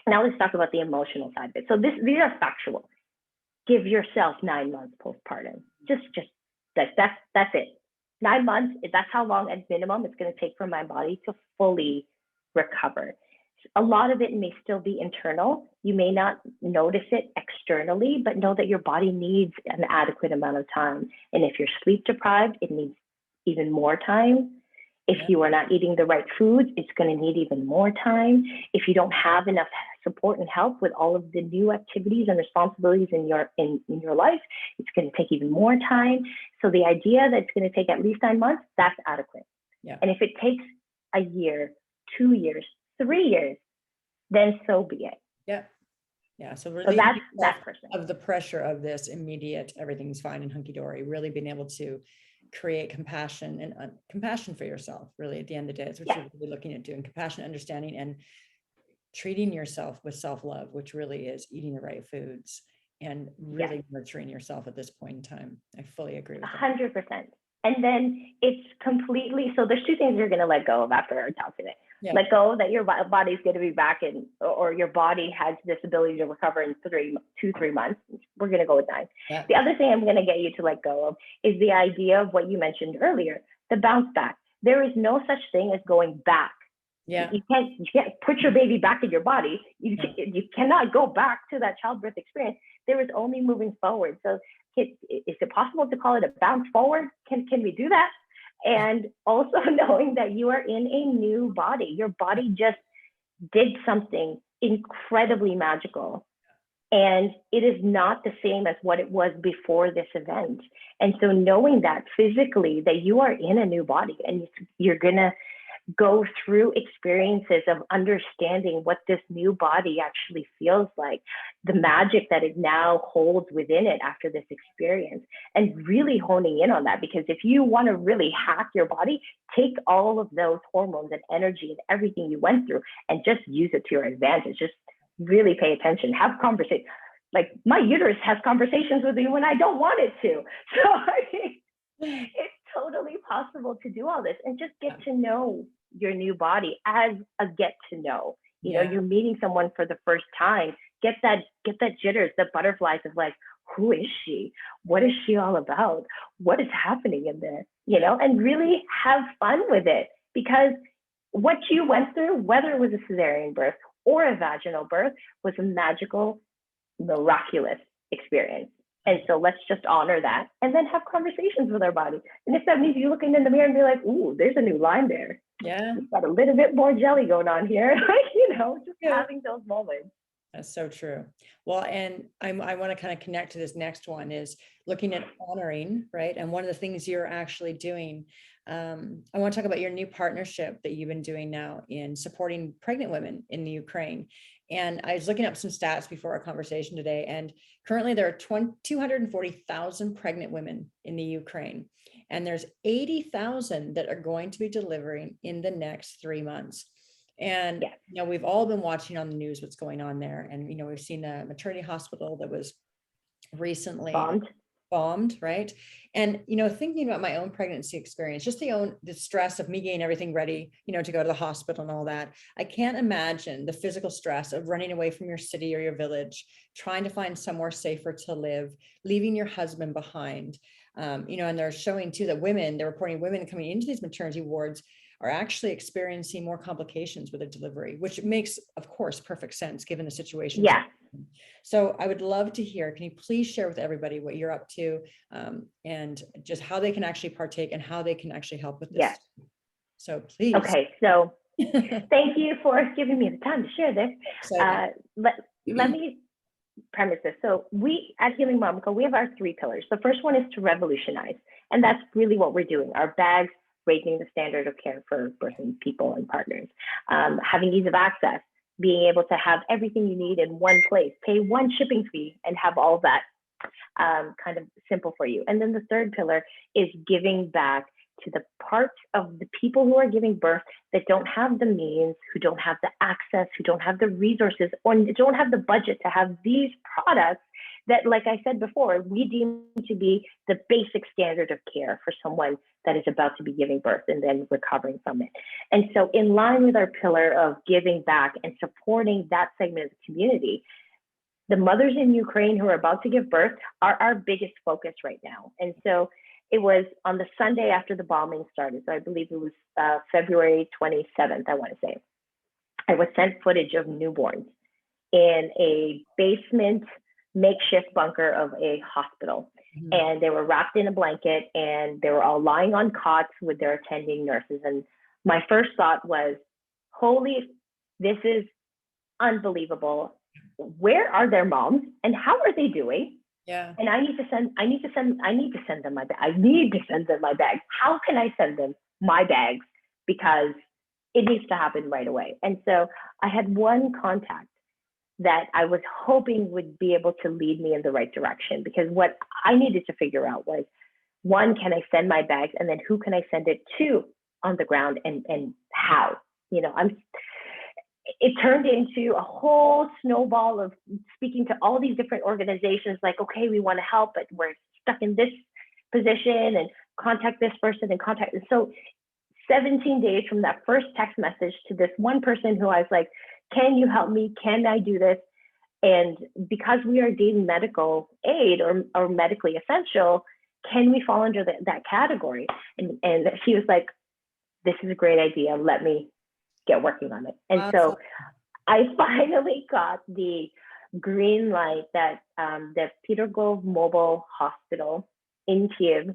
Speaker 2: now let's talk about the emotional side of it. So these are factual. Give yourself 9 months postpartum. Just that's it. 9 months, that's how long at minimum it's going to take for my body to fully recover. A lot of it may still be internal. You may not notice it externally, but know that your body needs an adequate amount of time. And if you're sleep deprived, it needs even more time. If you are not eating the right foods, it's going to need even more time. If you don't have enough support and help with all of the new activities and responsibilities in your life, it's going to take even more time. So the idea that it's going to take at least 9 months, that's adequate. Yeah. And if it takes a year, 2 years, 3 years, then so be it.
Speaker 1: Yeah. Yeah. So that's that person of the pressure of this immediate, everything's fine and hunky dory, really being able to create compassion and compassion for yourself, really at the end of the day. That's what you're really looking at doing: compassion, understanding, and treating yourself with self-love, which really is eating the right foods and really nurturing yourself at this point in time. I fully agree with that.
Speaker 2: 100%. And then it's completely, so there's two things you're going to let go of after our talk today. Yeah. Let go that your body's going to be back in, or your body has this ability to recover in 2-3 months. We're going to go with 9. Yeah. The other thing I'm going to get you to let go of is the idea of what you mentioned earlier, the bounce back. There is no such thing as going back. Yeah. You can't put your baby back in your body. You cannot go back to that childbirth experience. There is only moving forward. So is it possible to call it a bounce forward? Can we do that? And also knowing that you are in a new body. Your body just did something incredibly magical. And it is not the same as what it was before this event. And so knowing that physically, that you are in a new body and you're going to go through experiences of understanding what this new body actually feels like, the magic that it now holds within it after this experience, and really honing in on that. Because if you want to really hack your body, take all of those hormones and energy and everything you went through and just use it to your advantage. Just really pay attention, have conversations. Like my uterus has conversations with me when I don't want it to. So I mean, it's totally possible to do all this and just get to know your new body as a get to know. You know, you're meeting someone for the first time. Get that jitters, the butterflies of like, who is she? What is she all about? What is happening in there? You know, and really have fun with it, because what you went through, whether it was a cesarean birth or a vaginal birth, was a magical, miraculous experience. And so let's just honor that and then have conversations with our body. And if that means you looking in the mirror and be like, ooh, there's a new line there. Yeah. We've got a little bit more jelly going on here. You know, just having those moments.
Speaker 1: That's so true. Well, and I want to kind of connect to this next one, is looking at honoring, right? And one of the things you're actually doing, I want to talk about your new partnership that you've been doing now in supporting pregnant women in the Ukraine. And I was looking up some stats before our conversation today, and currently there are 240,000 pregnant women in the Ukraine, and there's 80,000 that are going to be delivering in the next 3 months. And, you know, we've all been watching on the news what's going on there. And, you know, we've seen a maternity hospital that was recently bombed. bombed, right? And, you know, thinking about my own pregnancy experience, just the stress of me getting everything ready, you know, to go to the hospital and all that. I can't imagine the physical stress of running away from your city or your village, trying to find somewhere safer to live, leaving your husband behind. You know, and they're showing too that they're reporting women coming into these maternity wards are actually experiencing more complications with a delivery, which makes, of course, perfect sense given the situation.
Speaker 2: Yeah.
Speaker 1: So I would love to hear, can you please share with everybody what you're up to, and just how they can actually partake and how they can actually help with this?
Speaker 2: Yes.
Speaker 1: So please.
Speaker 2: Okay, so thank you for giving me the time to share this. Let me premise this. So we at Healing Mom Co, we have our 3 pillars. The first one is to revolutionize, and that's really what we're doing. Our bags, raising the standard of care for birthing people and partners, having ease of access, being able to have everything you need in one place, pay one shipping fee, and have all that kind of simple for you. And then the third pillar is giving back to the parts of the people who are giving birth that don't have the means, who don't have the access, who don't have the resources, or don't have the budget to have these products that, like I said before, we deem to be the basic standard of care for someone that is about to be giving birth and then recovering from it. And so in line with our pillar of giving back and supporting that segment of the community, the mothers in Ukraine who are about to give birth are our biggest focus right now. And so it was on the Sunday after the bombing started. So I believe it was February 27th, I want to say. I was sent footage of newborns in a basement makeshift bunker of a hospital. Mm-hmm. And they were wrapped in a blanket and they were all lying on cots with their attending nurses. And my first thought was, holy, this is unbelievable. Where are their moms and how are they doing?
Speaker 1: Yeah.
Speaker 2: And I need to send them my bag. I need to send them my bag. How can I send them my bags? Because it needs to happen right away. And so I had one contact that I was hoping would be able to lead me in the right direction, because what I needed to figure out was, one, can I send my bags? And then who can I send it to on the ground, and how? You know, it turned into a whole snowball of speaking to all these different organizations, like, okay, we want to help, but we're stuck in this position, and contact this person and contact. And so 17 days from that first text message to this one person who I was like, can you help me? Can I do this? And because we are deemed medical aid or medically essential, can we fall under that category? And she was like, this is a great idea. Let me get working on it. And awesome. So I finally got the green light that the Petergov Mobile Hospital in Kiev,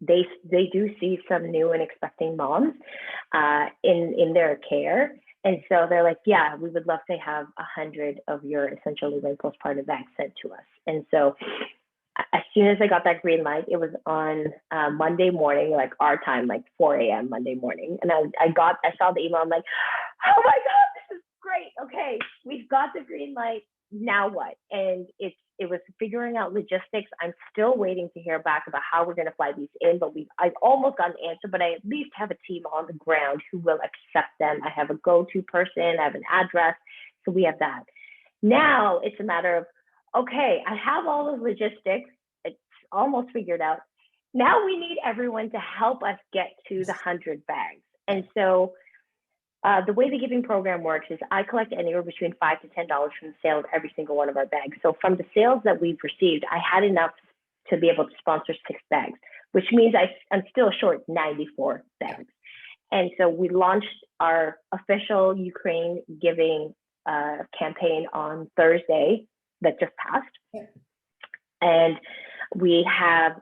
Speaker 2: they do see some new and expecting moms in their care. And so they're like, yeah, we would love to have 100 of your essential labor and postpartum bags sent to us. And so as soon as I got that green light, it was on Monday morning, like our time, like 4 a.m. Monday morning. And I saw the email. I'm like, oh my God, this is great. Okay, we've got the green light. Now what? And it was figuring out logistics. I'm still waiting to hear back about how we're going to fly these in, but I've almost got an answer, but I at least have a team on the ground who will accept them. I have a go-to person. I have an address. So we have that. Now it's a matter of, okay, I have all the logistics. It's almost figured out. Now we need everyone to help us get to the 100 bags. And so the way the giving program works is I collect anywhere between $5 to $10 from the sale of every single one of our bags. So from the sales that we've received, I had enough to be able to sponsor 6 bags, which means I'm still short 94 bags. And so we launched our official Ukraine giving campaign on Thursday that just passed. And we have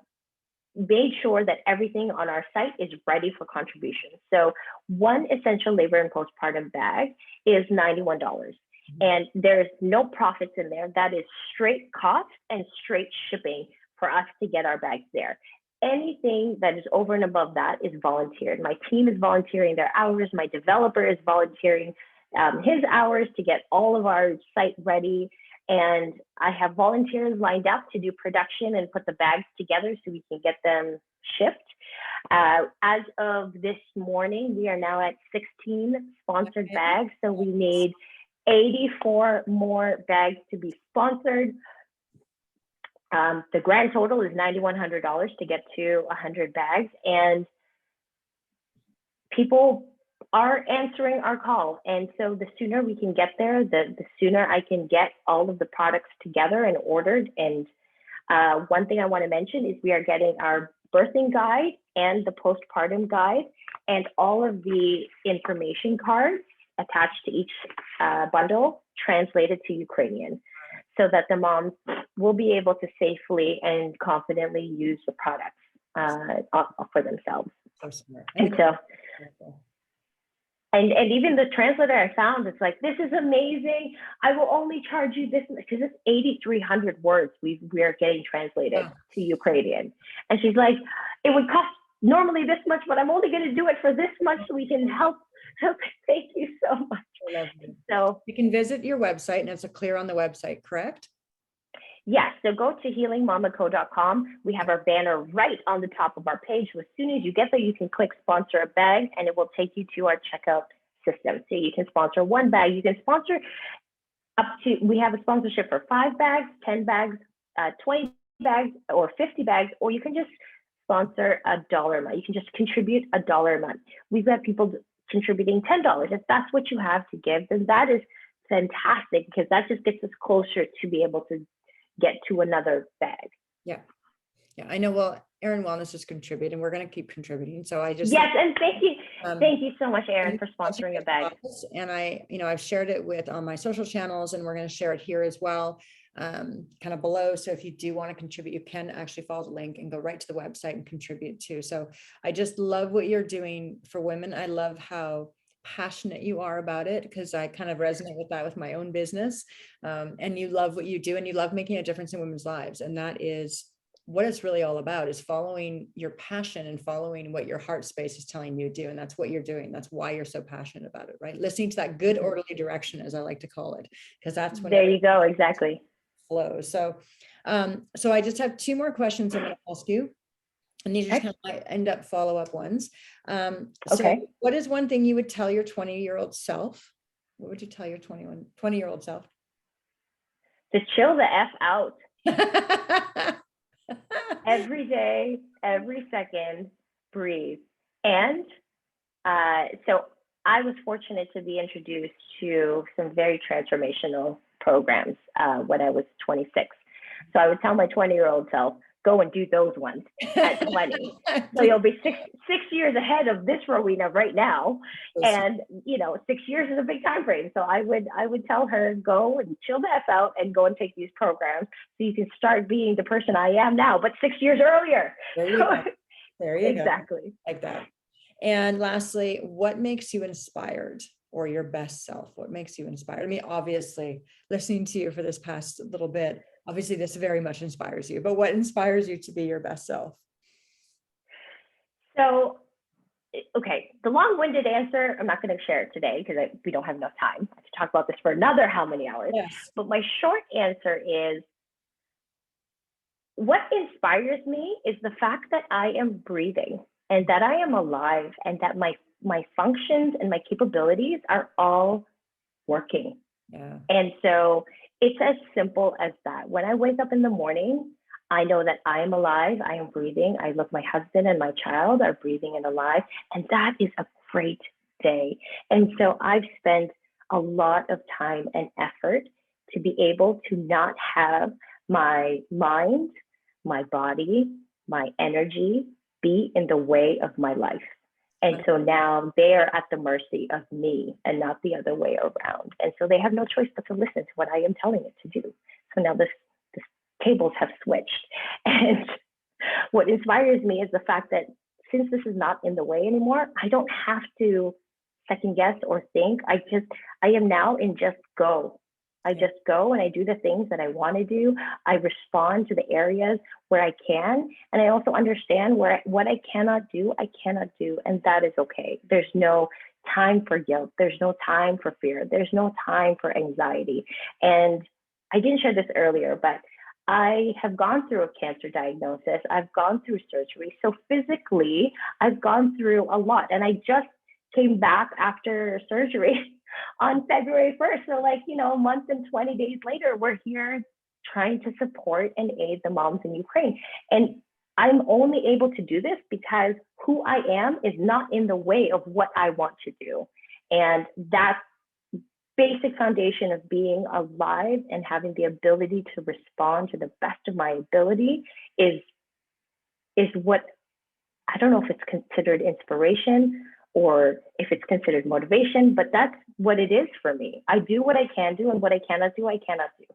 Speaker 2: made sure that everything on our site is ready for contribution. So one essential labor and postpartum bag is $91. And there's no profits in there. That is straight cost and straight shipping for us to get our bags there. Anything that is over and above that is volunteered. My team is volunteering their hours. My developer is volunteering his hours to get all of our site ready. And I have volunteers lined up to do production and put the bags together so we can get them shipped. As of this morning, we are now at 16 sponsored bags. So we need 84 more bags to be sponsored. The grand total is $9,100 to get to 100 bags, and people are answering our call. And so the sooner we can get there, the sooner I can get all of the products together and ordered. And one thing I want to mention is we are getting our birthing guide and the postpartum guide and all of the information cards attached to each bundle translated to Ukrainian, so that the moms will be able to safely and confidently use the products for themselves. And so, and even the translator I found, it's like, this is amazing. I will only charge you this, because it's 8,300 words we are getting translated to Ukrainian. And she's like, it would cost normally this much, but I'm only going to do it for this much so we can help. Thank you so much. So
Speaker 1: you can visit your website, and it's clear on the website, correct?
Speaker 2: Yes, so go to healingmamaco.com. We have our banner right on the top of our page. So as soon as you get there, you can click sponsor a bag, and it will take you to our checkout system. So you can sponsor one bag. You can sponsor up to, we have a sponsorship for 5 bags, 10 bags, 20 bags, or 50 bags, or you can just sponsor $1 a month. You can just contribute $1 a month. We've got people contributing $10. If that's what you have to give, then that is fantastic, because that just gets us closer to be able to get to another bag.
Speaker 1: Yeah, I know. Well, Erin Wellness is contributing. We're going to keep contributing. So I just,
Speaker 2: yes, and thank you so much, Erin, for sponsoring a bag.
Speaker 1: And I've shared it with on my social channels, and we're going to share it here as well, kind of below. So if you do want to contribute, you can actually follow the link and go right to the website and contribute too. So I just love what you're doing for women. I love how passionate you are about it, because I kind of resonate with that with my own business. And you love what you do, and you love making a difference in women's lives. And that is what it's really all about, is following your passion and following what your heart space is telling you to do. And that's what you're doing. That's why you're so passionate about it, right? Listening to that good orderly direction, as I like to call it, because that's when
Speaker 2: there you go, exactly.
Speaker 1: Flows. So I just have 2 more questions I'm going to ask you. And these are kind of might end up follow-up ones.
Speaker 2: Okay.
Speaker 1: So what is one thing you would tell your 20-year-old self? What would you tell your 20-year-old self?
Speaker 2: To chill the F out. Every day, every second, breathe. And so I was fortunate to be introduced to some very transformational programs when I was 26. So I would tell my 20-year-old self, go and do those ones at 20. So you'll be six years ahead of this Rowena right now. And 6 years is a big time frame. So I would tell her, go and chill the F out and go and take these programs so you can start being the person I am now, but 6 years earlier.
Speaker 1: There you go. There you
Speaker 2: exactly.
Speaker 1: Go. Like that. And lastly, what makes you inspired, or your best self? What makes you inspired? I mean, obviously, listening to you for this past little bit, obviously this very much inspires you, but what inspires you to be your best self?
Speaker 2: So, okay, the long-winded answer, I'm not going to share it today because we don't have enough time to talk about this for another how many hours.
Speaker 1: Yes.
Speaker 2: But my short answer is, what inspires me is the fact that I am breathing and that I am alive, and that my functions and my capabilities are all working.
Speaker 1: Yeah.
Speaker 2: And so it's as simple as that. When I wake up in the morning, I know that I am alive, I am breathing. I look, my husband and my child are breathing and alive, and that is a great day. And so I've spent a lot of time and effort to be able to not have my mind, my body, my energy be in the way of my life. And so now they're at the mercy of me and not the other way around. And so they have no choice but to listen to what I am telling it to do. So now this tables have switched. And what inspires me is the fact that since this is not in the way anymore, I don't have to second guess or think. I am now in just go. I just go and I do the things that I want to do. I respond to the areas where I can. And I also understand what I cannot do, and that is okay. There's no time for guilt. There's no time for fear. There's no time for anxiety. And I didn't share this earlier, but I have gone through a cancer diagnosis. I've gone through surgery. So physically, I've gone through a lot. And I just came back after surgery on February 1st. So a month and 20 days later, we're here trying to support and aid the moms in Ukraine. And I'm only able to do this because who I am is not in the way of what I want to do. And that basic foundation of being alive and having the ability to respond to the best of my ability is what, I don't know if it's considered inspiration or if it's considered motivation, but that's what it is for me. I do what I can do, and what I cannot do, I cannot do.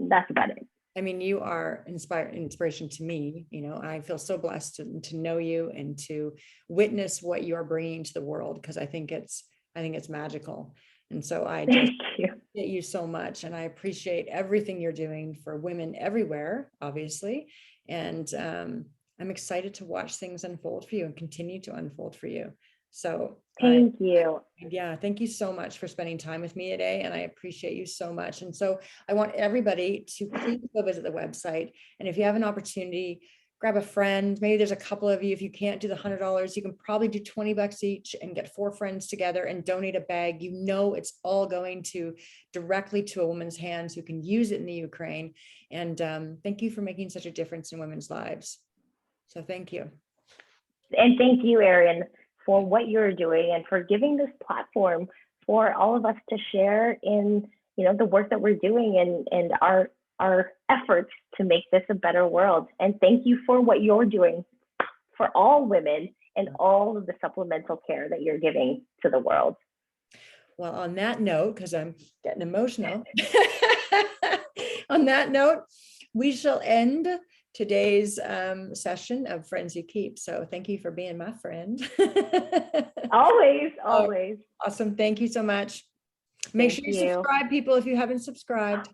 Speaker 2: That's about it.
Speaker 1: I mean, you are inspiration to me. You know, I feel so blessed to know you and to witness what you are bringing to the world, because I think it's magical. And so I just appreciate you so much, and I appreciate everything you're doing for women everywhere, obviously. And I'm excited to watch things unfold for you and continue to unfold for you. So
Speaker 2: thank you.
Speaker 1: Yeah, thank you so much for spending time with me today, and I appreciate you so much. And so I want everybody to please go visit the website, and if you have an opportunity, grab a friend. Maybe there's a couple of you. If you can't do the $100, you can probably do $20 each and get 4 friends together and donate a bag. You know, it's all going to directly to a woman's hands who can use it in the Ukraine. And thank you for making such a difference in women's lives. So thank you.
Speaker 2: And thank you, Erin, for what you're doing and for giving this platform for all of us to share in, you know, the work that we're doing and our efforts to make this a better world. And thank you for what you're doing for all women and all of the supplemental care that you're giving to the world.
Speaker 1: Well, on that note, because I'm getting emotional, on that note, we shall end today's session of Friends You Keep. So thank you for being my friend.
Speaker 2: Always.
Speaker 1: Awesome. Thank you so much. Make sure you subscribe, people, if you haven't subscribed.